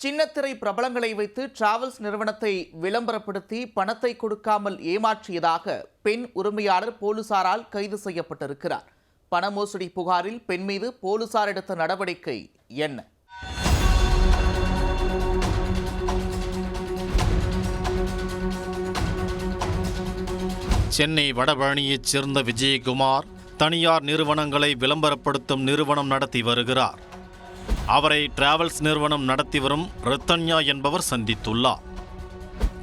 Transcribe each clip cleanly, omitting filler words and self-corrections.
சின்னத்திரை பிரபலங்களை வைத்து டிராவல்ஸ் நிறுவனத்தை விளம்பரப்படுத்தி பணத்தை கொடுக்காமல் ஏமாற்றியதாக பெண் உரிமையாளர் போலீசாரால் கைது செய்யப்பட்டிருக்கிறார். பண மோசடி புகாரில் பெண் மீது போலீசார் எடுத்த நடவடிக்கை என்ன? சென்னை வடபழனியைச் சேர்ந்த விஜயகுமார் தனியார் நிறுவனங்களை விளம்பரப்படுத்தும் நிறுவனம் நடத்தி வருகிறார். அவரை டிராவல்ஸ் நிறுவனம் நடத்தி வரும் ரத்தன்யா என்பவர் சந்தித்துள்ளார்.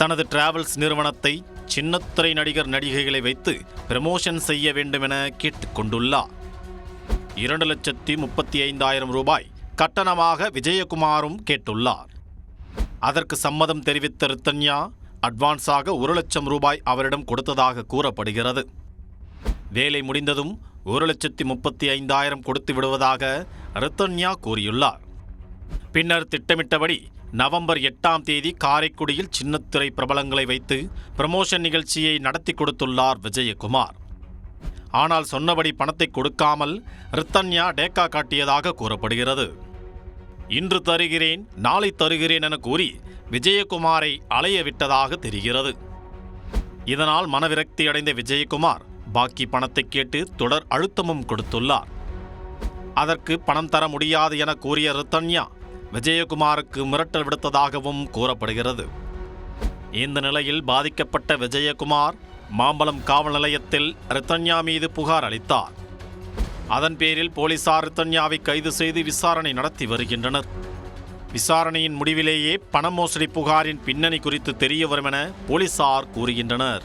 தனது டிராவல்ஸ் நிறுவனத்தை சின்னத்திரை நடிகர் நடிகைகளை வைத்து ப்ரமோஷன் செய்ய வேண்டும் என கேட்டுக்கொண்டுள்ளார். 2,35,000 ரூபாய் கட்டணமாக விஜயகுமாரும் கேட்டுள்ளார். அதற்கு சம்மதம் தெரிவித்த ரத்தன்யா அட்வான்ஸாக 1,00,000 ரூபாய் அவரிடம் கொடுத்ததாக கூறப்படுகிறது. வேலை முடிந்ததும் 1,35,000 கொடுத்து விடுவதாக ரத்தன்யா கூறியுள்ளார். பின்னர் திட்டமிட்டபடி நவம்பர் 8ஆம் தேதி காரைக்குடியில் சின்னத்திரை பிரபலங்களை வைத்து ப்ரமோஷன் நிகழ்ச்சியை நடத்தி கொடுத்துள்ளார் விஜயகுமார். ஆனால் சொன்னபடி பணத்தை கொடுக்காமல் ரத்தன்யா டேக்கா காட்டியதாக கூறப்படுகிறது. இன்று தருகிறேன், நாளை தருகிறேன் என கூறி விஜயகுமாரை அலைய விட்டதாக தெரிகிறது. இதனால் மனவிரக்தி அடைந்த விஜயகுமார் பாக்கி பணத்தை கேட்டு தொடர் அழுத்தமும் கொடுத்துள்ளார். அதற்கு பணம் தர முடியாது என கூறிய ரத்தன்யா விஜயகுமாருக்கு மிரட்டல் விடுத்ததாகவும் கூறப்படுகிறது. இந்த நிலையில் பாதிக்கப்பட்ட விஜயகுமார் மாம்பலம் காவல் நிலையத்தில் ரத்தன்யா மீது புகார் அளித்தார். அதன் பேரில் போலீசார் ரத்தன்யாவை கைது செய்து விசாரணை நடத்தி வருகின்றனர். விசாரணையின் முடிவிலேயே பண மோசடி புகாரின் பின்னணி குறித்து தெரிய வரும் என போலீசார் கூறுகின்றனர்.